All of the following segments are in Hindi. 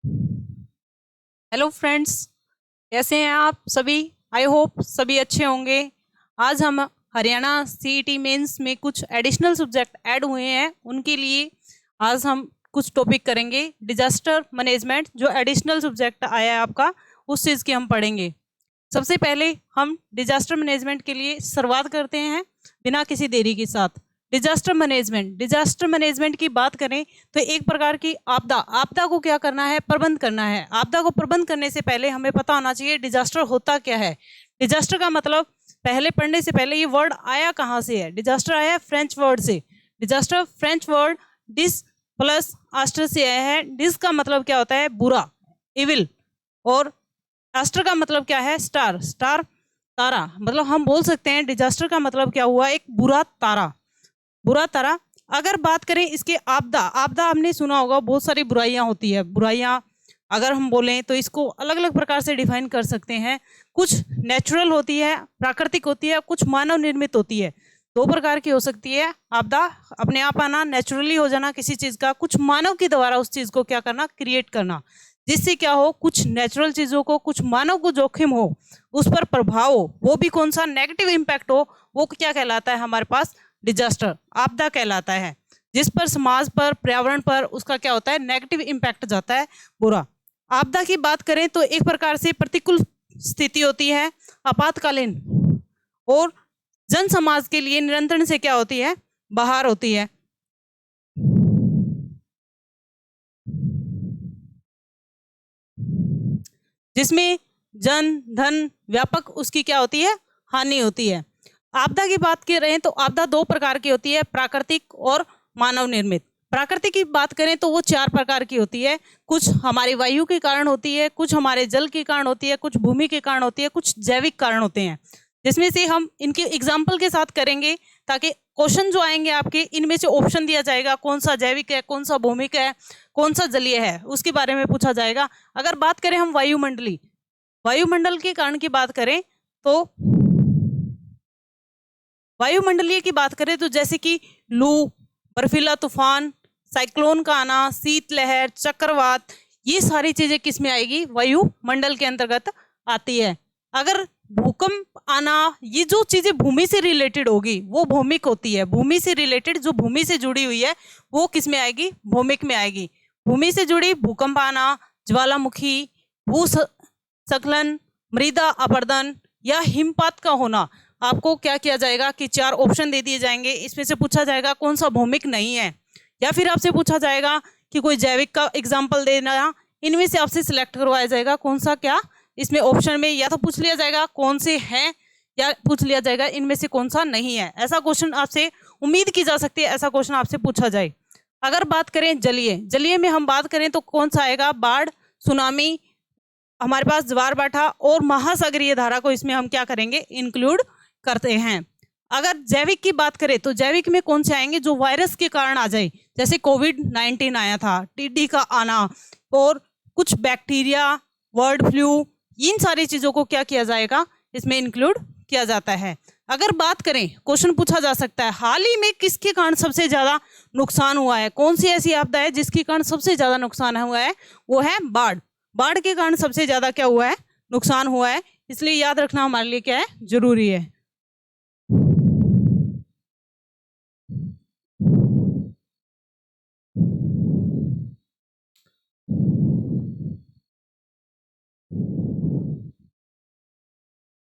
हेलो फ्रेंड्स, कैसे हैं आप सभी। आई होप सभी अच्छे होंगे। आज हम हरियाणा सीईटी मेंस में कुछ एडिशनल सब्जेक्ट ऐड हुए हैं, उनके लिए आज हम कुछ टॉपिक करेंगे। डिजास्टर मैनेजमेंट जो एडिशनल सब्जेक्ट आया है आपका, उस चीज़ की हम पढ़ेंगे। सबसे पहले हम डिजास्टर मैनेजमेंट के लिए शुरुआत करते हैं बिना किसी देरी के साथ। डिजास्टर मैनेजमेंट की बात करें तो एक प्रकार की आपदा आपदा को क्या करना है, प्रबंध करना है। आपदा को प्रबंध करने से पहले हमें पता होना चाहिए डिजास्टर होता क्या है। डिजास्टर का मतलब पहले पढ़ने से पहले ये वर्ड आया कहाँ से है। डिजास्टर आया है फ्रेंच वर्ड से। Disaster French word dis plus aster से आया है। डिस का मतलब क्या होता है, बुरा, इविल। और डिजास्टर का मतलब क्या है, स्टार। स्टार तारा, मतलब हम बोल सकते हैं डिजास्टर का मतलब क्या हुआ, एक बुरा तारा। बुरा तारा। अगर बात करें इसके आपदा, आपदा हमने सुना होगा, बहुत सारी बुराइयां होती है। बुराइयां अगर हम बोलें तो इसको अलग अलग प्रकार से डिफाइन कर सकते हैं। कुछ नेचुरल होती है, प्राकृतिक होती है, कुछ मानव निर्मित होती है। दो प्रकार की हो सकती है आपदा। अपने आप आना, नेचुरली हो जाना किसी चीज का, कुछ मानव के द्वारा उस चीज को क्या करना, क्रिएट करना, जिससे क्या हो, कुछ नेचुरल चीजों को, कुछ मानव को जोखिम हो, उस पर प्रभाव हो, वो भी कौन सा, नेगेटिव इम्पैक्ट हो, वो क्या कहलाता है हमारे पास, डिजास्टर, आपदा कहलाता है। जिस पर समाज पर, पर्यावरण पर उसका क्या होता है, नेगेटिव इम्पैक्ट जाता है, बुरा। आपदा की बात करें तो एक प्रकार से प्रतिकूल स्थिति होती है, आपातकालीन, और जन समाज के लिए नियंत्रण से क्या होती है, बाहर होती है। जिसमें जन धन व्यापक उसकी क्या होती है, हानि होती है। आपदा की बात कर रहे हैं तो आपदा दो प्रकार की होती है, प्राकृतिक और मानव निर्मित। प्राकृतिक की बात करें तो वो चार प्रकार की होती है। कुछ हमारी वायु के कारण होती है, कुछ हमारे जल के कारण होती है, कुछ भूमि के कारण होती है, कुछ जैविक कारण होते हैं। जिसमें से हम इनके एग्जाम्पल के साथ करेंगे, ताकि क्वेश्चन जो आएंगे आपके, इनमें से ऑप्शन दिया जाएगा कौन सा जैविक है, कौन सा भूमिक है, कौन सा जलीय है, उसके बारे में पूछा जाएगा। अगर बात करें हम वायुमंडली, वायुमंडल के कारण की बात करें तो वायुमंडलीय की बात करें तो जैसे कि लू, बर्फीला तूफान, साइक्लोन का आना, शीतलहर, चक्रवात, ये सारी चीजें किस में आएगी, वायुमंडल के अंतर्गत आती है। अगर भूकंप आना, ये जो चीजें भूमि से रिलेटेड होगी वो भौमिक होती है। भूमि से रिलेटेड, जो भूमि से जुड़ी हुई है, वो किस में आएगी, भौमिक में आएगी। भूमि से जुड़ी भूकंप आना, ज्वालामुखी, भूस्खलन, मृदा अपरदन या हिमपात का होना, आपको क्या किया जाएगा कि चार ऑप्शन दे दिए जाएंगे, इसमें से पूछा जाएगा कौन सा भौमिक नहीं है। या फिर आपसे पूछा जाएगा कि कोई जैविक का एग्जाम्पल देना, इनमें से आपसे सिलेक्ट करवाया जाएगा कौन सा, क्या इसमें ऑप्शन में, या तो पूछ लिया जाएगा कौन से हैं, या पूछ लिया जाएगा इनमें से कौन सा नहीं है। ऐसा क्वेश्चन आपसे उम्मीद की जा सकती है, ऐसा क्वेश्चन आपसे पूछा जाए। अगर बात करें जलीय, जलीय में हम बात करें तो कौन सा आएगा, बाढ़, सुनामी, हमारे पास ज्वार भाटा और महासागरीय धारा को इसमें हम क्या करेंगे, इंक्लूड करते हैं। अगर जैविक की बात करें तो जैविक में कौन से आएंगे, जो वायरस के कारण आ जाए, जैसे कोविड-19 आया था, टिड्डी का आना, और कुछ बैक्टीरिया, बर्ड फ्लू, इन सारी चीजों को क्या किया जाएगा, इसमें इंक्लूड किया जाता है। अगर बात करें, क्वेश्चन पूछा जा सकता है हाल ही में किसके कारण सबसे ज्यादा नुकसान हुआ है, कौन सी ऐसी आपदा है जिसके कारण सबसे ज्यादा नुकसान हुआ है, वो है बाढ़। बाढ़ के कारण सबसे ज्यादा क्या हुआ है, नुकसान हुआ है। इसलिए याद रखना हमारे लिए क्या है, जरूरी है।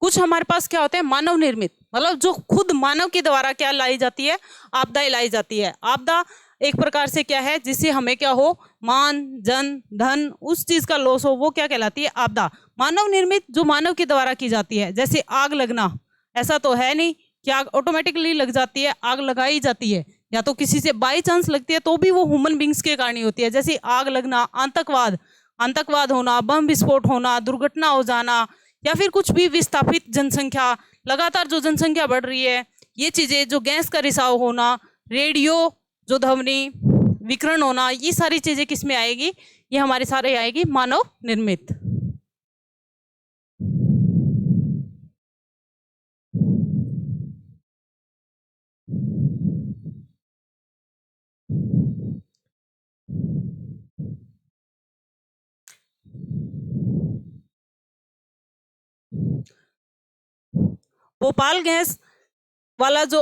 कुछ हमारे पास क्या होते हैं, मानव निर्मित, मतलब जो खुद मानव के द्वारा क्या लाई जाती है, आपदाएं लाई जाती है। आपदा एक प्रकार से क्या है, जिससे हमें क्या हो, मान, जन, धन, उस चीज का लॉस हो, वो क्या कहलाती है, आपदा। मानव निर्मित जो मानव के द्वारा की जाती है, जैसे आग लगना, ऐसा तो है नहीं कि आग ऑटोमेटिकली लग जाती है, आग लगाई जाती है, या तो किसी से बाई चांस लगती है, तो भी वो ह्यूमन बींग्स के कारण ही होती है। जैसे आग लगना, आतंकवाद, आतंकवाद होना, बम विस्फोट होना, दुर्घटना हो जाना, या फिर कुछ भी विस्थापित जनसंख्या, लगातार जो जनसंख्या बढ़ रही है, ये चीजें, जो गैस का रिसाव होना, रेडियो जो ध्वनि विकिरण होना, ये सारी चीजें किस में आएगी, ये हमारे सारे आएगी मानव निर्मित। भोपाल गैस वाला जो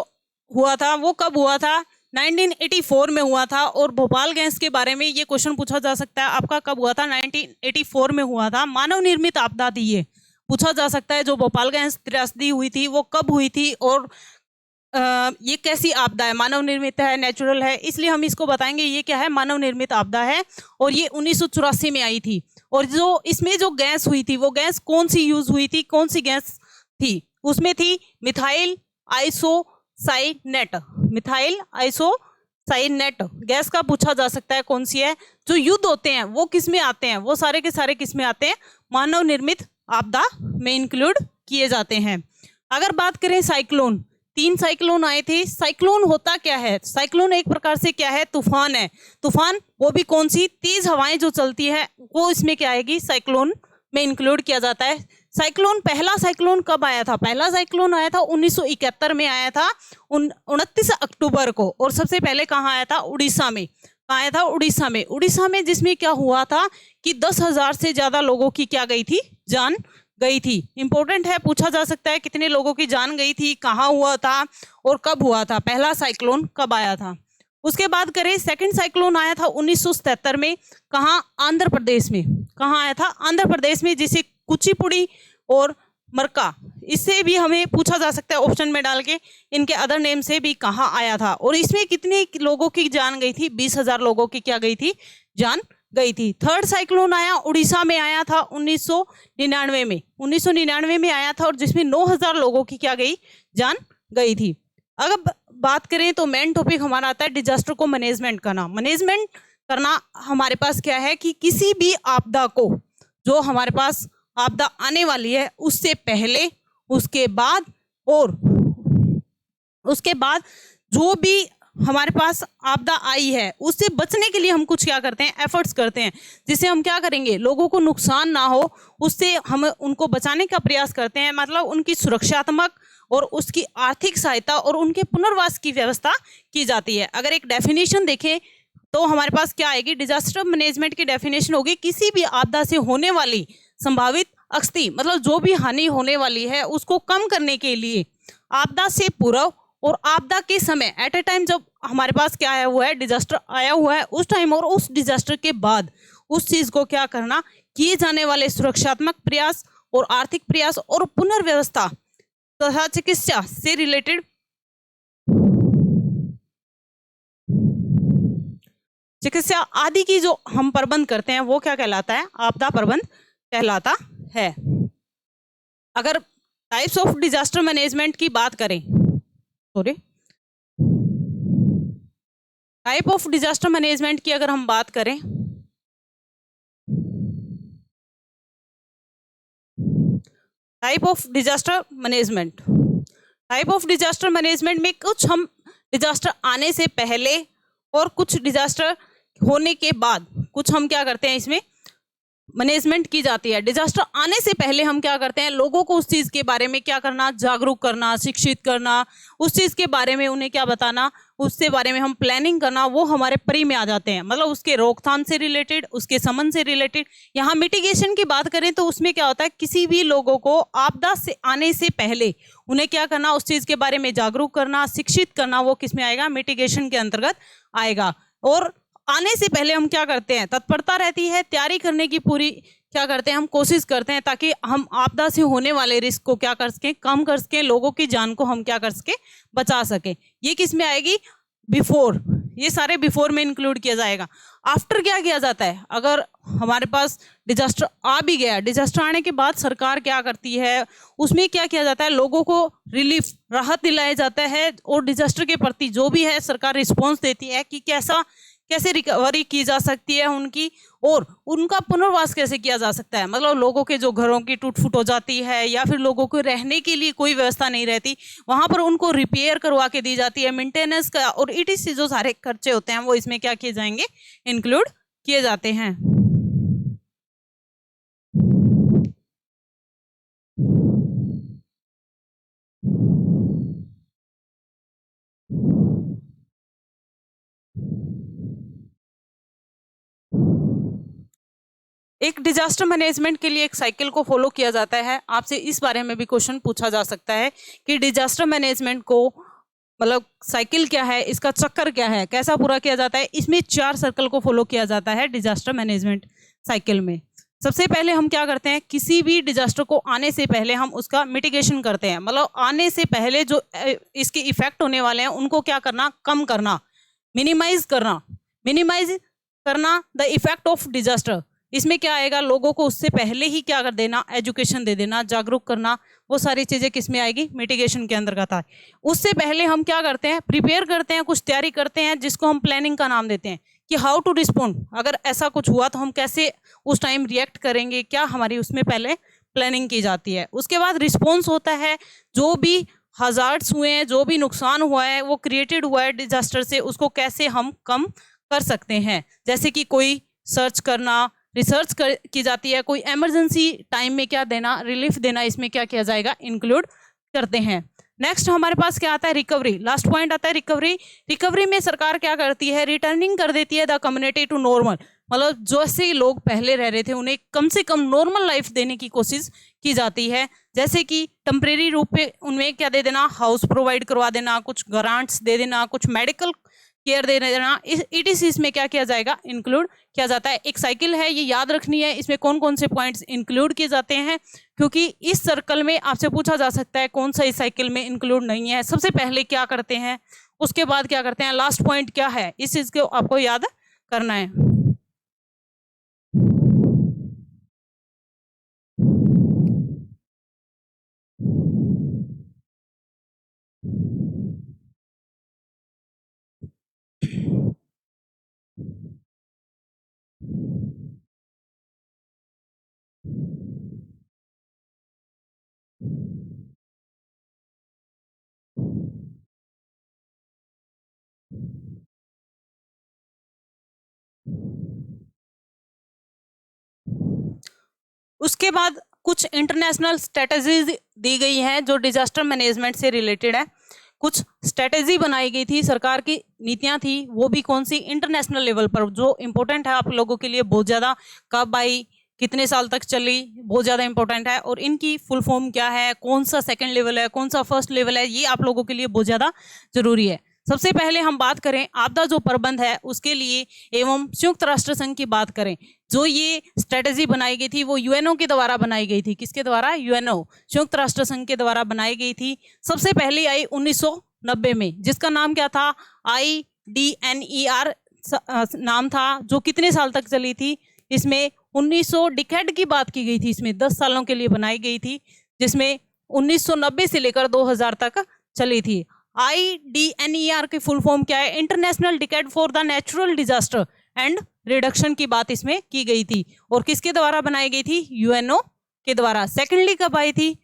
हुआ था वो कब हुआ था? 1984 में हुआ था। और भोपाल गैस के बारे में ये क्वेश्चन पूछा जा सकता है आपका, कब हुआ था? 1984 में हुआ था। मानव निर्मित आपदा थी, ये पूछा जा सकता है। जो भोपाल गैस त्रासदी हुई थी वो कब हुई थी, और ये कैसी आपदा है? मानव निर्मित है, नेचुरल है, इसलिए हम इसको बताएंगे ये क्या है, मानव निर्मित आपदा है। और ये 1984 में आई थी। और जो इसमें जो गैस हुई थी वो गैस कौन सी यूज हुई थी, कौन सी गैस थी? उसमें थी methyl isocyanate. Methyl isocyanate gas का पूछा जा सकता है कौन सी है। जो युद्ध होते हैं वो किस में आते हैं? वो सारे के सारे किस में आते हैं? मानव निर्मित आपदा में इंक्लूड किए जाते हैं। अगर बात करें साइक्लोन, 3 साइक्लोन आए थे। साइक्लोन होता क्या है? साइक्लोन एक प्रकार से क्या है? तूफान है। तूफान वो भी कौन सी? तेज हवाएं जो चलती है वो इसमें क्या आएगी? साइक्लोन में इंक्लूड किया जाता है। साइक्लोन, पहला साइक्लोन कब आया था? पहला साइक्लोन आया था 1971 में आया था, 29 अक्टूबर को। और सबसे पहले कहाँ आया था? उड़ीसा में। कहाँ आया था? उड़ीसा में। उड़ीसा में जिसमें क्या हुआ था कि 10,000 से ज्यादा लोगों की क्या गई थी? जान गई थी। इंपॉर्टेंट है, पूछा जा सकता है कितने लोगों की जान गई थी, कहाँ हुआ था और कब हुआ था, पहला साइक्लोन कब आया था। उसके बाद करें, सेकंड साइक्लोन आया था 1977 में। कहाँ? आंध्र प्रदेश में। कहाँ आया था? आंध्र प्रदेश में, जिसे कुचिपुड़ी और मरका, इससे भी हमें पूछा जा सकता है ऑप्शन में डाल के, इनके अदर नेम से भी कहाँ आया था। और इसमें कितने लोगों की जान गई थी? 20,000 लोगों की क्या गई थी? जान गई थी। थर्ड साइक्लोन आया, उड़ीसा में आया था 1999 में। 1999 में आया था और जिसमें 9,000 लोगों की क्या गई? जान गई थी। अगर बात करें तो मेन टॉपिक हमारा आता है डिजास्टर को मैनेजमेंट करना। मैनेजमेंट करना हमारे पास क्या है कि किसी भी आपदा को, जो हमारे पास आपदा आने वाली है उससे पहले, उसके बाद और उसके बाद जो भी हमारे पास आपदा आई है उससे बचने के लिए हम कुछ क्या करते हैं? एफर्ट्स करते हैं, जिससे हम क्या करेंगे? लोगों को नुकसान ना हो उससे हम उनको बचाने का प्रयास करते हैं। मतलब उनकी सुरक्षात्मक और उसकी आर्थिक सहायता और उनके पुनर्वास की व्यवस्था की जाती है। अगर एक डेफिनेशन देखें तो हमारे पास क्या आएगी? डिजास्टर मैनेजमेंट की डेफिनेशन होगी किसी भी आपदा से होने वाली संभावित क्षति, मतलब जो भी हानि होने वाली है उसको कम करने के लिए आपदा से पूर्व और आपदा के समय, एट ए टाइम जब हमारे पास क्या आया हुआ है? डिजास्टर आया हुआ है, उस टाइम और उस डिजास्टर के बाद उस चीज को क्या करना, किए जाने वाले सुरक्षात्मक प्रयास और आर्थिक प्रयास और पुनर्व्यवस्था तथा चिकित्सा से रिलेटेड चिकित्सा आदि की जो हम प्रबंध करते हैं वो क्या कहलाता है? आपदा प्रबंध कहलाता है। अगर टाइप्स ऑफ डिजास्टर मैनेजमेंट की बात करें, sorry, type of disaster management की अगर हम बात करें, type of disaster management, type of disaster management में कुछ हम डिजास्टर आने से पहले और कुछ डिजास्टर होने के बाद कुछ हम क्या करते हैं इसमें मैनेजमेंट की जाती है। डिजास्टर आने से पहले हम क्या करते हैं? लोगों को उस चीज के बारे में क्या करना? जागरूक करना, शिक्षित करना, उस चीज के बारे में उन्हें क्या बताना, उसके बारे में हम प्लानिंग करना, वो हमारे परी में आ जाते हैं। मतलब उसके रोकथाम से रिलेटेड, उसके समन से रिलेटेड। यहाँ मिटिगेशन की बात करें तो उसमें क्या होता है? किसी भी लोगों को आपदा से आने से पहले उन्हें क्या करना? उस चीज के बारे में जागरूक करना, शिक्षित करना, वो किस में आएगा? मिटिगेशन के अंतर्गत आएगा। और आने से पहले हम क्या करते हैं? तत्परता रहती है, तैयारी करने की पूरी क्या करते हैं? हम कोशिश करते हैं ताकि हम आपदा से होने वाले रिस्क को क्या कर सकें? कम कर सकें, लोगों की जान को हम क्या कर सकें? बचा सकें। ये किस में आएगी? बिफोर। ये सारे बिफोर में इंक्लूड किया जाएगा। आफ्टर क्या किया जाता है? अगर हमारे पास डिजास्टर आ भी गया, डिजास्टर आने के बाद सरकार क्या करती है? उसमें क्या किया जाता है? लोगों को रिलीफ, राहत दिलाया जाता है और डिजास्टर के प्रति जो भी है सरकार रिस्पॉन्स देती है कि कैसे रिकवरी की जा सकती है उनकी, और उनका पुनर्वास कैसे किया जा सकता है। मतलब लोगों के जो घरों की टूट फूट हो जाती है या फिर लोगों को रहने के लिए कोई व्यवस्था नहीं रहती, वहां पर उनको रिपेयर करवा के दी जाती है। मेंटेनेंस का और ईटीसी जो सारे खर्चे होते हैं वो इसमें क्या किए जाएंगे? इंक्लूड किए जाते हैं। एक डिजास्टर मैनेजमेंट के लिए एक साइकिल को फॉलो किया जाता है। आपसे इस बारे में भी क्वेश्चन पूछा जा सकता है कि डिजास्टर मैनेजमेंट को मतलब साइकिल क्या है, इसका चक्कर क्या है, कैसा पूरा किया जाता है। इसमें 4 सर्कल को फॉलो किया जाता है डिजास्टर मैनेजमेंट साइकिल में। सबसे पहले हम क्या करते हैं, किसी भी डिजास्टर को आने से पहले हम उसका मिटिगेशन करते हैं, मतलब आने से पहले जो इसके इफेक्ट होने वाले हैं उनको क्या करना, कम करना, मिनिमाइज करना द इफेक्ट ऑफ डिजास्टर। इसमें क्या आएगा, लोगों को उससे पहले ही क्या कर देना, एजुकेशन दे देना, जागरूक करना, वो सारी चीजें किस में आएगी, मिटिगेशन के अंतर्गत आए। उससे पहले हम क्या करते हैं, प्रिपेयर करते हैं, कुछ तैयारी करते हैं जिसको हम प्लानिंग का नाम देते हैं कि हाउ टू रिस्पोंड, अगर ऐसा कुछ हुआ तो हम कैसे उस टाइम रिएक्ट करेंगे, क्या हमारी उसमें पहले प्लानिंग की जाती है। उसके बाद रिस्पॉन्स होता है, जो भी हजार्ड्स हुए हैं, जो भी नुकसान हुआ है, वो क्रिएटेड हुआ है डिजास्टर से, उसको कैसे हम कम कर सकते हैं। जैसे कि कोई सर्च करना, रिसर्च की जाती है, कोई इमरजेंसी टाइम में क्या देना, रिलीफ देना, इसमें क्या किया जाएगा, इंक्लूड करते हैं। नेक्स्ट हमारे पास क्या आता है, रिकवरी। लास्ट पॉइंट आता है रिकवरी। रिकवरी में सरकार क्या करती है, रिटर्निंग कर देती है द कम्युनिटी टू नॉर्मल, मतलब जैसे लोग पहले रह रहे थे उन्हें कम से कम नॉर्मल लाइफ देने की कोशिश की जाती है। जैसे कि टेम्परेरी रूप पे उनमें क्या दे देना, हाउस प्रोवाइड करवा देना, कुछ ग्रांट्स दे देना, कुछ मेडिकल केयर दे देना, ETC में क्या किया जाएगा, इंक्लूड किया जाता है। एक साइकिल है, ये याद रखनी है, इसमें कौन कौन से पॉइंट्स इंक्लूड किए जाते हैं, क्योंकि इस सर्कल में आपसे पूछा जा सकता है कौन सा इस साइकिल में इंक्लूड नहीं है। सबसे पहले क्या करते हैं, उसके बाद क्या करते हैं, लास्ट पॉइंट क्या है, इस चीज को आपको याद करना है। उसके बाद कुछ इंटरनेशनल स्ट्रेटजीज दी गई हैं जो डिजास्टर मैनेजमेंट से रिलेटेड है। कुछ स्ट्रेटजी बनाई गई थी, सरकार की नीतियां थी, वो भी कौन सी, इंटरनेशनल लेवल पर, जो इंपॉर्टेंट है आप लोगों के लिए बहुत ज़्यादा, कब आई, कितने साल तक चली, बहुत ज़्यादा इंपॉर्टेंट है। और इनकी फुल फॉर्म क्या है, कौन सा सेकंड लेवल है, कौन सा फर्स्ट लेवल है, ये आप लोगों के लिए बहुत ज़्यादा जरूरी है। सबसे पहले हम बात करें आपदा जो प्रबंध है उसके लिए एवं संयुक्त राष्ट्र संघ की बात करें, जो ये स्ट्रेटेजी बनाई गई थी वो UNO के द्वारा बनाई गई थी। किसके द्वारा, UNO, संयुक्त राष्ट्र संघ के द्वारा बनाई गई थी। सबसे पहले आई 1990 में, जिसका नाम क्या था, IDNER नाम था, जो कितने साल तक चली थी, इसमें 1900 डिकेड की बात की गई थी, इसमें 10 सालों के लिए बनाई गई थी, जिसमें 1990 से लेकर 2000 तक चली थी। IDNER की फुल फॉर्म क्या है, international decade for the natural disaster and reduction की बात इसमें की गई थी। और किसके द्वारा बनाई गई थी, UNO के द्वारा। सेकेंडली कब आई थी,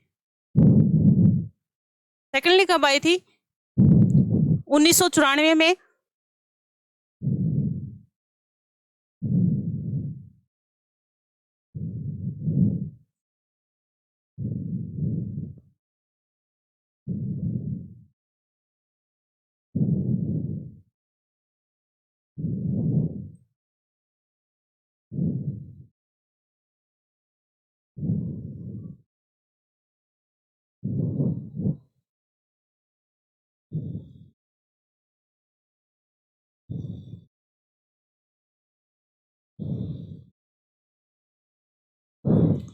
1994 में।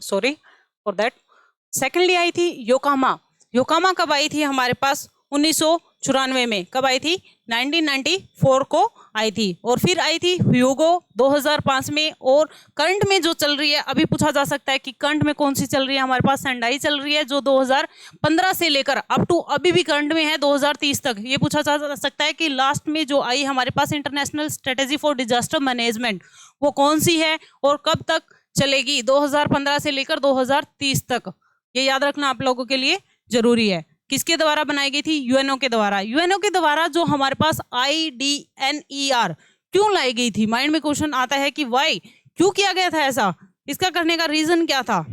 Sorry for that. Secondly I थी योकोहामा। योकोहामा कब आई थी हमारे पास, 1994 में। कब आई थी, 1994 को आई थी। और फिर आई थी ह्यूगो 2005 में। और करंट में जो चल रही है, अभी पूछा जा सकता है कि करंट में कौन सी चल रही है, हमारे पास सेंडाई चल रही है, जो 2015 से लेकर अप टू अभी भी करंट में है 2030 तक। ये पूछा जा सकता है कि लास्ट में जो आई हमारे पास international strategy for disaster management, वो कौन सी है और कब तक चलेगी, 2015 से लेकर 2030 तक। ये याद रखना आप लोगों के लिए जरूरी है। किसके द्वारा बनाई गई थी, UNO के द्वारा। UNO के द्वारा जो हमारे पास IDNER क्यों लाई गई थी, माइंड में क्वेश्चन आता है कि वाई, क्यों किया गया था ऐसा, इसका करने का रीजन क्या था।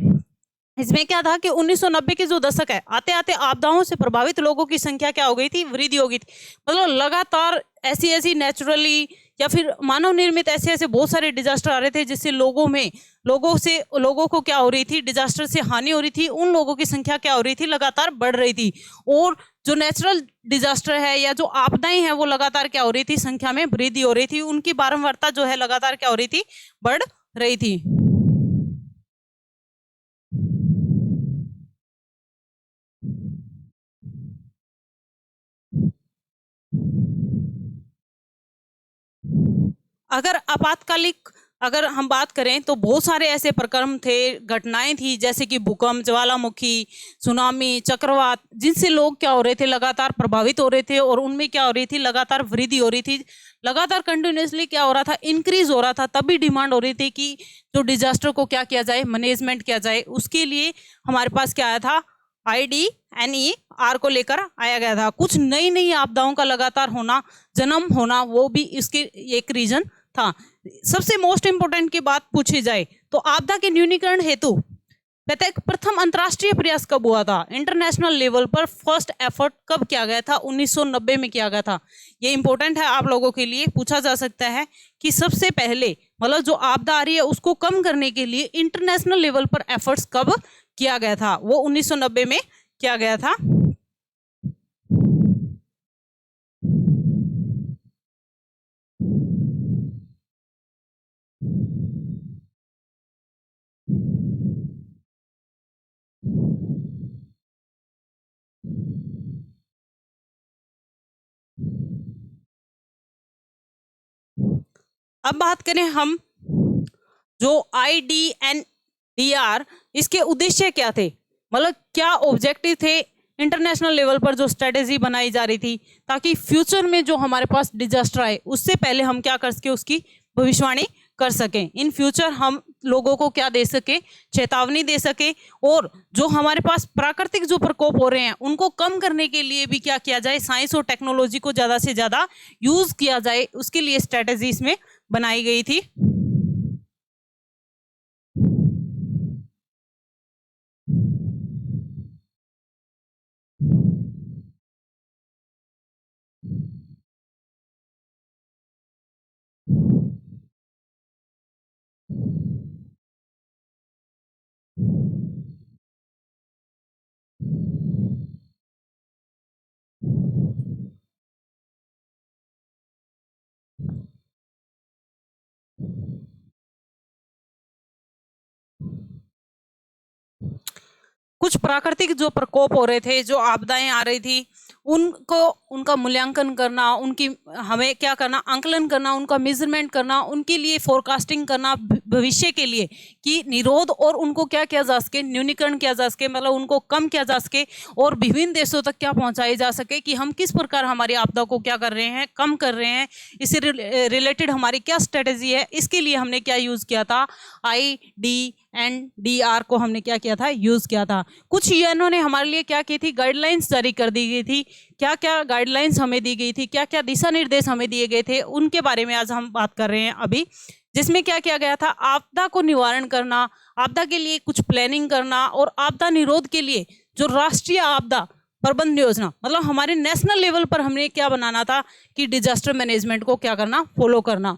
इसमें क्या था कि 1990 के जो दशक है, आते आते आपदाओं से प्रभावित लोगों की संख्या क्या हो गई थी, वृद्धि हो गई थी। मतलब लगातार ऐसी नेचुरली या फिर मानव निर्मित ऐसे ऐसे बहुत सारे डिजास्टर आ रहे थे जिससे लोगों को क्या हो रही थी, डिजास्टर से हानि हो रही थी, उन लोगों की संख्या क्या हो रही थी, लगातार बढ़ रही थी। और जो नेचुरल डिजास्टर है या जो आपदाएं हैं वो लगातार क्या हो रही थी, संख्या में वृद्धि हो रही थी, उनकी बारंबारता जो है लगातार क्या हो रही थी, बढ़ रही थी। अगर आपातकालिक अगर हम बात करें तो बहुत सारे ऐसे प्रक्रम थे, घटनाएं थी, जैसे कि भूकंप, ज्वालामुखी, सुनामी, चक्रवात, जिनसे लोग क्या हो रहे थे, लगातार प्रभावित हो रहे थे और उनमें क्या हो रही थी, लगातार वृद्धि हो रही थी, लगातार कंटिन्यूसली क्या हो रहा था, इंक्रीज हो रहा था। तभी डिमांड हो रही थी कि जो डिजास्टर को क्या किया जाए, मैनेजमेंट किया जाए। उसके लिए हमारे पास क्या आया था, IDNER को लेकर आया गया था। कुछ नई नई आपदाओं का लगातार होना, जन्म होना, वो भी इसके एक रीजन था। सबसे मोस्ट इंपोर्टेंट की बात पूछी जाए तो आपदा के न्यूनीकरण हेतु प्रथम अंतरराष्ट्रीय प्रयास कब हुआ था, इंटरनेशनल लेवल पर फर्स्ट एफर्ट कब किया गया था, 1990 में किया गया था। ये इंपॉर्टेंट है, आप लोगों के लिए पूछा जा सकता है कि सबसे पहले मतलब जो आपदा आ रही है उसको कम करने के लिए इंटरनेशनल लेवल पर एफर्ट्स कब किया गया था। वो 1990 में किया गया था। अब बात करें हम जो IDNDR, इसके उद्देश्य क्या थे, मतलब क्या ऑब्जेक्टिव थे इंटरनेशनल लेवल पर जो स्ट्रेटेजी बनाई जा रही थी, ताकि फ्यूचर में जो हमारे पास डिजास्टर आए उससे पहले हम क्या कर सके, उसकी भविष्यवाणी कर सकें। इन फ्यूचर हम लोगों को क्या दे सके, चेतावनी दे सके। और जो हमारे पास प्राकृतिक जो प्रकोप हो रहे हैं उनको कम करने के लिए भी क्या किया जाए, साइंस और टेक्नोलॉजी को ज़्यादा से ज़्यादा यूज़ किया जाए, उसके लिए स्ट्रेटेजी इसमें बनाई गई थी। कुछ प्राकृतिक जो प्रकोप हो रहे थे, जो आपदाएं आ रही थी, उनको उनका मूल्यांकन करना, उनकी हमें क्या करना, आंकलन करना, उनका मेजरमेंट करना, उनके लिए फोरकास्टिंग करना भविष्य के लिए कि निरोध और उनको क्या किया जा सके, न्यूनीकरण किया जा सके, मतलब उनको कम किया जा सके और विभिन्न देशों तक क्या पहुंचाए जा सके कि हम किस प्रकार हमारी आपदा को क्या कर रहे हैं, कम कर रहे हैं। इससे रिलेटेड हमारी क्या स्ट्रेटेजी है, इसके लिए हमने क्या यूज़ किया था, IDNDR को हमने क्या किया था, यूज़ किया था। कुछ यूएनओ ने हमारे लिए क्या की थी, गाइडलाइंस जारी कर दी गई थी। क्या क्या गाइडलाइंस हमें दी गई थी, क्या क्या दिशा निर्देश हमें दिए गए थे, उनके बारे में आज हम बात कर रहे हैं अभी। जिसमें क्या किया गया था, आपदा को निवारण करना, आपदा के लिए कुछ प्लानिंग करना और आपदा निरोध के लिए जो राष्ट्रीय आपदा प्रबंध योजना, मतलब हमारे नेशनल लेवल पर हमने क्या बनाना था कि डिजास्टर मैनेजमेंट को क्या करना, फॉलो करना।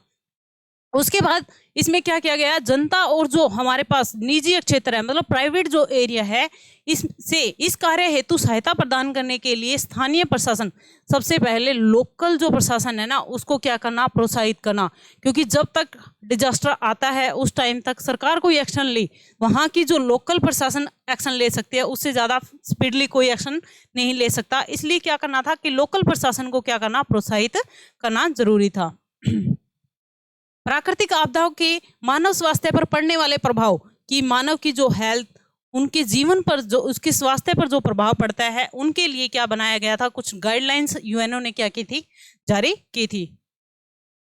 उसके बाद इसमें क्या किया गया, जनता और जो हमारे पास निजी क्षेत्र है, मतलब प्राइवेट जो एरिया है, इससे इस कार्य हेतु सहायता प्रदान करने के लिए स्थानीय प्रशासन, सबसे पहले लोकल जो प्रशासन है ना, उसको क्या करना, प्रोत्साहित करना। क्योंकि जब तक डिजास्टर आता है उस टाइम तक सरकार कोई एक्शन ली, वहाँ की जो लोकल प्रशासन एक्शन ले सकती है, उससे ज़्यादा स्पीडली कोई एक्शन नहीं ले सकता। इसलिए क्या करना था कि लोकल प्रशासन को क्या करना, प्रोत्साहित करना जरूरी था। प्राकृतिक आपदाओं के मानव स्वास्थ्य पर पड़ने वाले प्रभाव, कि मानव की जो हेल्थ, उनके जीवन पर जो, उसके स्वास्थ्य पर जो प्रभाव पड़ता है, उनके लिए क्या बनाया गया था, कुछ गाइडलाइंस यूएनओ ने क्या की थी, जारी की थी।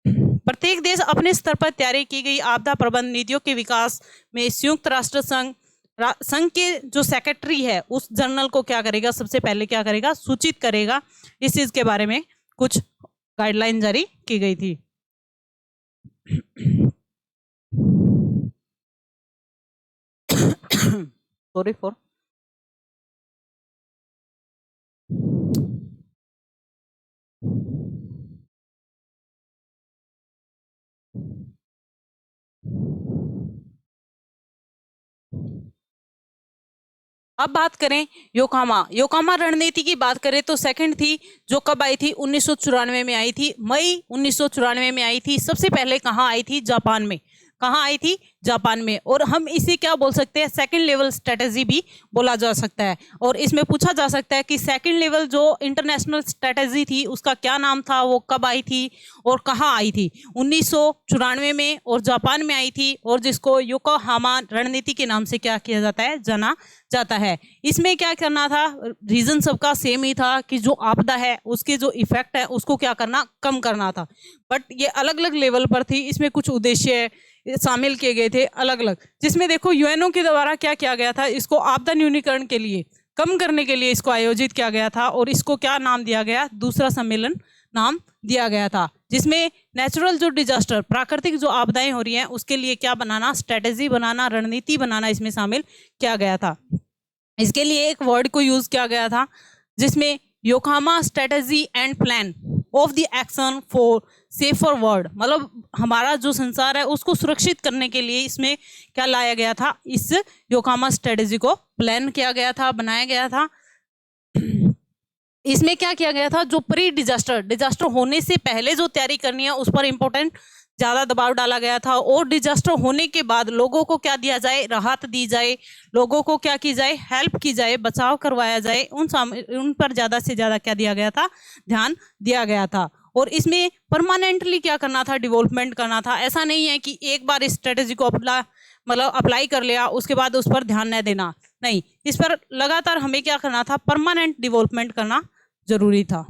प्रत्येक देश अपने स्तर पर तैयारी की गई आपदा प्रबंधन नीतियों के विकास में संयुक्त राष्ट्र संघ के जो सेक्रेटरी है उस जर्नल को क्या करेगा, सबसे पहले क्या करेगा, सूचित करेगा। इस चीज के बारे में कुछ गाइडलाइन जारी की गई थी। Sorry for अब बात करें योकोहामा, योकोहामा रणनीति की बात करें तो सेकंड थी, जो कब आई थी, 1994 में आई थी, मई 1994 में आई थी। सबसे पहले कहाँ आई थी, जापान में। कहाँ आई थी, जापान में। और हम इसे क्या बोल सकते हैं, सेकंड लेवल स्ट्रेटेजी भी बोला जा सकता है। और इसमें पूछा जा सकता है कि सेकंड लेवल जो इंटरनेशनल स्ट्रेटेजी थी उसका क्या नाम था, वो कब आई थी और कहाँ आई थी। 1994 में और जापान में आई थी, और जिसको योकोहामा रणनीति के नाम से क्या किया जाता है, जाना जाता है। इसमें क्या करना था, रीजन सबका सेम ही था कि जो आपदा है उसके जो इफेक्ट है उसको क्या करना, कम करना था। बट ये अलग अलग लेवल पर थी, इसमें कुछ उद्देश्य शामिल किए गए थे अलग अलग, जिसमें देखो यूएनओ के द्वारा क्या किया गया था, इसको आपदा न्यूनीकरण के लिए, कम करने के लिए इसको आयोजित किया गया था। और इसको क्या नाम दिया गया, दूसरा सम्मेलन नाम दिया गया था, जिसमें नेचुरल जो डिजास्टर, प्राकृतिक जो आपदाएं हो रही हैं उसके लिए क्या बनाना, स्ट्रेटेजी बनाना, रणनीति बनाना इसमें शामिल किया गया था। इसके लिए एक वर्ड को यूज किया गया था, जिसमें Yokohama strategy and plan of the action for safer world, मतलब हमारा जो संसार है उसको सुरक्षित करने के लिए इसमें क्या लाया गया था, इस योकोहामा स्ट्रेटेजी को प्लान किया गया था, बनाया गया था। इसमें क्या किया गया था, जो प्री डिजास्टर होने से पहले जो तैयारी करनी है उस पर इम्पोर्टेंट ज़्यादा दबाव डाला गया था। और डिजास्टर होने के बाद लोगों को क्या दिया जाए, राहत दी जाए, लोगों को क्या की जाए, हेल्प की जाए, बचाव करवाया जाए, उन पर ज़्यादा से ज़्यादा क्या दिया गया था, ध्यान दिया गया था। और इसमें परमानेंटली क्या करना था, डेवलपमेंट करना था। ऐसा नहीं है कि एक बार इस स्ट्रेटेजी को अप्लाई कर लिया उसके बाद उस पर ध्यान न देना, नहीं, इस पर लगातार हमें क्या करना था, परमानेंट डेवलपमेंट करना जरूरी था।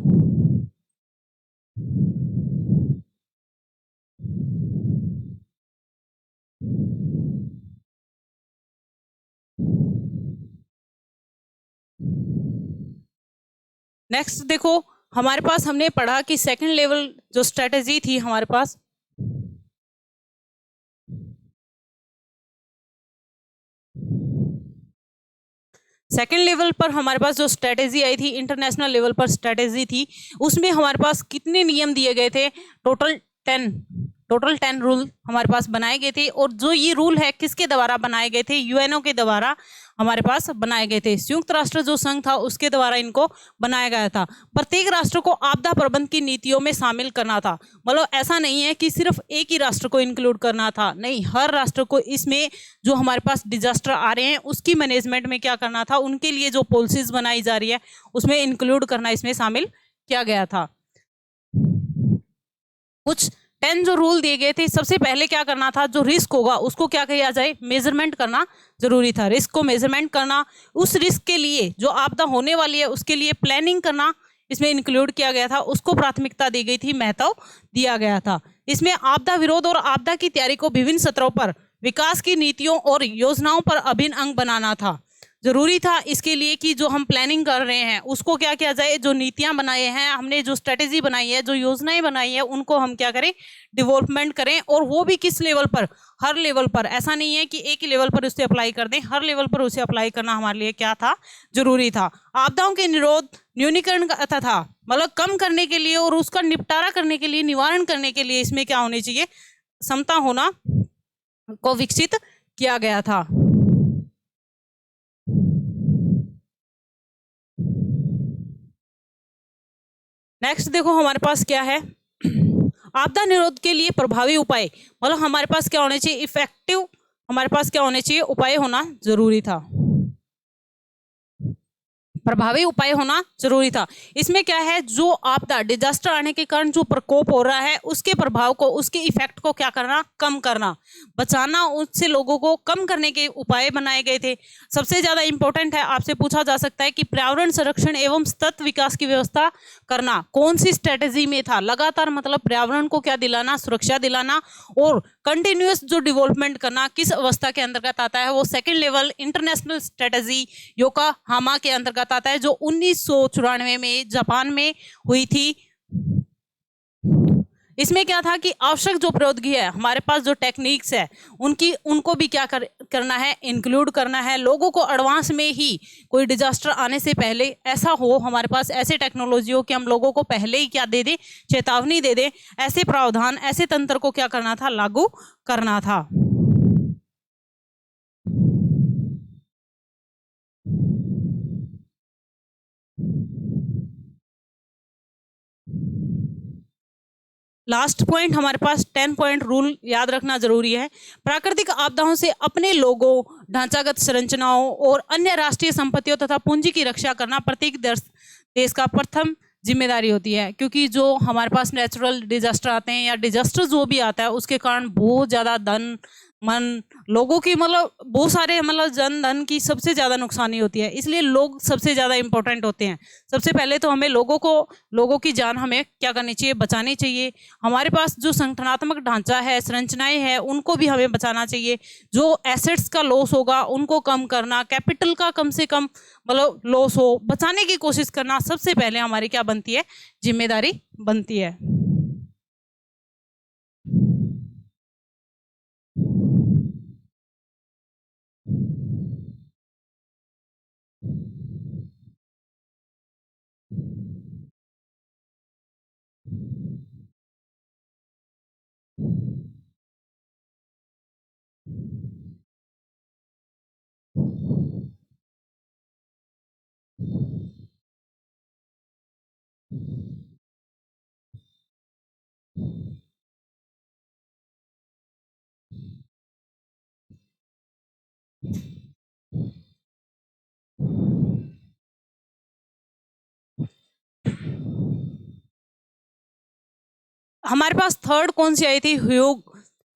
नेक्स्ट देखो, हमारे पास हमने पढ़ा कि सेकंड लेवल जो स्ट्रेटेजी थी हमारे पास, सेकेंड लेवल पर हमारे पास जो स्ट्रेटेजी आई थी, इंटरनेशनल लेवल पर स्ट्रेटेजी थी, उसमें हमारे पास कितने नियम दिए गए थे, टोटल 10 रूल हमारे पास बनाए गए थे। और जो ये रूल है किसके द्वारा बनाए गए थे, यूएनओ के द्वारा हमारे पास बनाए गए थे। संयुक्त राष्ट्र जो संघ था उसके द्वारा इनको बनाया गया था। प्रत्येक राष्ट्र को आपदा प्रबंधन की नीतियों में शामिल करना था, मतलब ऐसा नहीं है कि सिर्फ एक ही राष्ट्र को इंक्लूड करना था, नहीं, हर राष्ट्र को इसमें जो हमारे पास डिजास्टर आ रहे हैं उसकी मैनेजमेंट में क्या करना था, उनके लिए जो पॉलिसीज बनाई जा रही है उसमें इंक्लूड करना, इसमें शामिल किया गया था। कुछ 10 जो रूल दिए गए थे, सबसे पहले क्या करना था, जो रिस्क होगा उसको क्या किया जाए, मेजरमेंट करना जरूरी था। रिस्क को मेजरमेंट करना, उस रिस्क के लिए जो आपदा होने वाली है उसके लिए प्लानिंग करना इसमें इंक्लूड किया गया था, उसको प्राथमिकता दी गई थी, महत्व दिया गया था। इसमें आपदा विरोध और आपदा की तैयारी को विभिन्न स्तरों पर विकास की नीतियों और योजनाओं पर अभिन्न अंग बनाना था। जरूरी था इसके लिए कि जो हम प्लानिंग कर रहे हैं उसको क्या किया जाए, जो नीतियां बनाए हैं हमने, जो स्ट्रेटेजी बनाई है, जो योजनाएं बनाई है, उनको हम क्या करें, डेवलपमेंट करें। और वो भी किस लेवल पर, हर लेवल पर। ऐसा नहीं है कि एक ही लेवल पर उसे अप्लाई कर दें, हर लेवल पर उसे अप्लाई करना हमारे लिए क्या था, जरूरी था। आपदाओं के निरोध न्यूनीकरण तथा मतलब कम करने के लिए और उसका निपटारा करने के लिए, निवारण करने के लिए इसमें क्या होनी चाहिए, क्षमता होना को विकसित किया गया था। नेक्स्ट देखो हमारे पास क्या है, आपदा निरोध के लिए प्रभावी उपाय, मतलब हमारे पास क्या होने चाहिए, इफेक्टिव हमारे पास क्या होने चाहिए, उपाय होना जरूरी था, प्रभावी उपाय होना जरूरी था। इसमें क्या है, जो आपदा डिजास्टर आने के कारण जो प्रकोप हो रहा है उसके प्रभाव को, उसके इफेक्ट को क्या करना, कम करना, बचाना, उससे लोगों को कम करने के उपाय बनाए गए थे। सबसे ज्यादा इंपॉर्टेंट है, आपसे पूछा जा सकता है कि पर्यावरण संरक्षण एवं सतत विकास की व्यवस्था करना कौन सी स्ट्रेटेजी में था। लगातार मतलब पर्यावरण को क्या दिलाना, सुरक्षा दिलाना, और कंटिन्यूअस जो डेवलपमेंट करना किस अवस्था के अंतर्गत आता है, वो second level international strategy Yokohama के अंतर्गत आता है, जो 1994 में जापान में हुई थी। इसमें क्या था कि आवश्यक जो प्रौद्योगिकी है, हमारे पास जो टेक्निक्स है उनको भी क्या करना है, इंक्लूड करना है। लोगों को एडवांस में ही कोई डिजास्टर आने से पहले ऐसा हो, हमारे पास ऐसे टेक्नोलॉजी हो कि हम लोगों को पहले ही क्या दे दे, चेतावनी दे दे। ऐसे प्रावधान, ऐसे तंत्र को क्या करना था, लागू करना था। लास्ट पॉइंट हमारे पास 10 पॉइंट रूल याद रखना जरूरी है। प्राकृतिक आपदाओं से अपने लोगों, ढांचागत संरचनाओं और अन्य राष्ट्रीय संपत्तियों तथा पूंजी की रक्षा करना प्रत्येक देश का प्रथम जिम्मेदारी होती है, क्योंकि जो हमारे पास नेचुरल डिजास्टर आते हैं या डिजास्टर जो भी आता है उसके कारण बहुत ज़्यादा धन मन लोगों की मतलब बहुत सारे मतलब जन धन की सबसे ज़्यादा नुकसानी होती है। इसलिए लोग सबसे ज़्यादा इंपॉर्टेंट होते हैं। सबसे पहले तो हमें लोगों की जान हमें क्या करनी चाहिए, बचानी चाहिए। हमारे पास जो संगठनात्मक ढांचा है, संरचनाएं हैं, उनको भी हमें बचाना चाहिए। जो एसेट्स का लॉस होगा उनको कम करना, कैपिटल का कम से कम मतलब लॉस हो, बचाने की कोशिश करना सबसे पहले हमारी क्या बनती है, जिम्मेदारी बनती है। हमारे पास थर्ड कौन सी आई थी,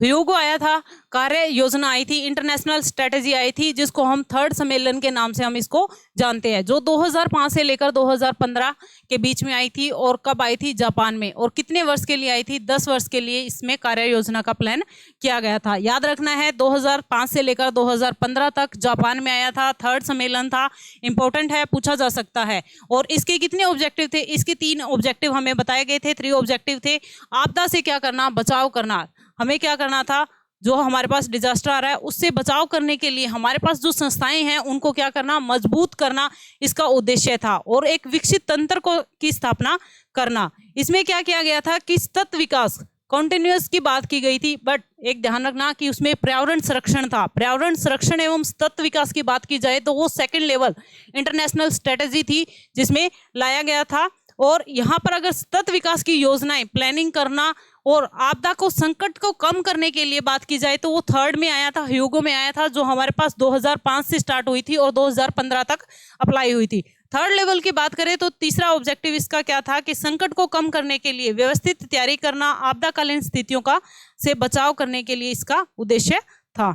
ह्यूगो आया था, कार्य योजना आई थी, इंटरनेशनल स्ट्रेटेजी आई थी, जिसको हम थर्ड सम्मेलन के नाम से हम इसको जानते हैं, जो 2005 से लेकर 2015 के बीच में आई थी। और कब आई थी, जापान में। और कितने वर्ष के लिए आई थी, 10 वर्ष के लिए इसमें कार्य योजना का प्लान किया गया था। याद रखना है 2005 से लेकर 2015 तक जापान में आया था, थर्ड सम्मेलन था, इंपॉर्टेंट है, पूछा जा सकता है। और इसके कितने ऑब्जेक्टिव थे, इसके 3 ऑब्जेक्टिव हमें बताए गए थे, 3 ऑब्जेक्टिव थे। आपदा से क्या करना, बचाव करना। हमें क्या करना था, जो हमारे पास डिजास्टर आ रहा है उससे बचाव करने के लिए हमारे पास जो संस्थाएं हैं उनको क्या करना, मजबूत करना, इसका उद्देश्य था। और एक विकसित तंत्र की स्थापना करना। इसमें क्या किया गया था कि सतत विकास, कॉन्टिन्यूअस की बात की गई थी, बट एक ध्यान रखना कि उसमें पर्यावरण संरक्षण था। पर्यावरण संरक्षण एवं सतत विकास की बात की जाए तो वो सेकंड लेवल इंटरनेशनल स्ट्रेटेजी थी जिसमें लाया गया था। और यहाँ पर अगर सतत विकास की योजनाएं, प्लानिंग करना और आपदा को, संकट को कम करने के लिए बात की जाए तो वो थर्ड में आया था, ह्यूगो में आया था, जो हमारे पास 2005 से स्टार्ट हुई थी और 2015 तक अप्लाई हुई थी। थर्ड लेवल की बात करें तो तीसरा ऑब्जेक्टिव इसका क्या था कि संकट को कम करने के लिए व्यवस्थित तैयारी करना, आपदाकालीन स्थितियों का से बचाव करने के लिए इसका उद्देश्य था।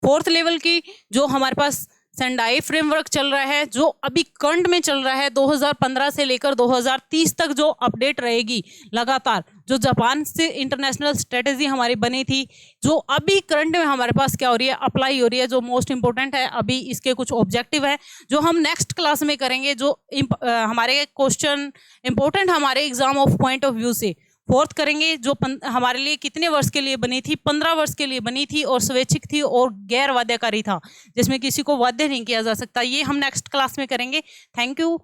फोर्थ लेवल की जो हमारे पास सेंडाई फ्रेमवर्क चल रहा है, जो अभी करंट में चल रहा है, 2015 से लेकर 2030 तक जो अपडेट रहेगी लगातार, जो जापान से इंटरनेशनल स्ट्रेटेजी हमारी बनी थी, जो अभी करंट में हमारे पास क्या हो रही है, अप्लाई हो रही है, जो मोस्ट इंपोर्टेंट है। अभी इसके कुछ ऑब्जेक्टिव है जो हम नेक्स्ट क्लास में करेंगे, जो हमारे क्वेश्चन इंपोर्टेंट हमारे exam of point of view से फोर्थ करेंगे, जो हमारे लिए कितने वर्ष के लिए बनी थी, 15 वर्ष के लिए बनी थी और स्वैच्छिक थी और गैर वाद्यकारी था, जिसमें किसी को वाद्य नहीं किया जा सकता। ये हम नेक्स्ट क्लास में करेंगे। Thank you.